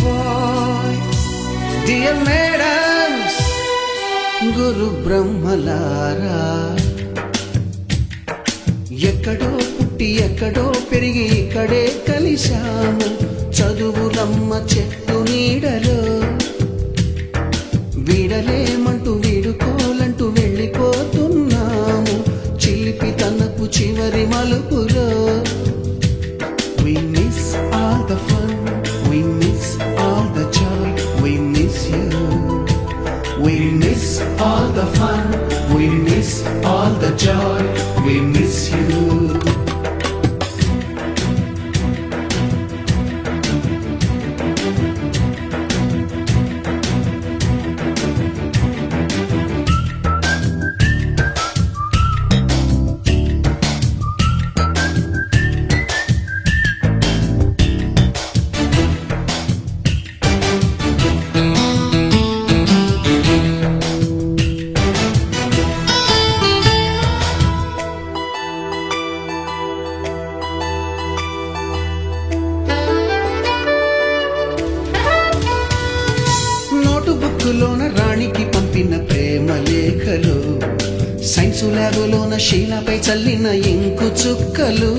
boy, dear madams, గురు బ్రహ్మలారా, ఎక్కడో పుట్టి ఎక్కడో పెరిగి ఇక్కడే కలిశాము చదువులమ్మ చెట్టు నీడలో. వీడలేమంటూ వీడుకోలంటూ వెళ్ళిపోతున్నాము చిలిపి తనకు చివరి మలుపులో. We miss all the fun, we miss all the joy, we miss you. We miss all the fun, we miss all the joy, we miss you. బుక్కులోన రాణికి పంపిన ప్రేమ లేఖలు, సైన్సు ల్యాబులోన శీలపై చల్లిన ఇంకు చుక్కలు.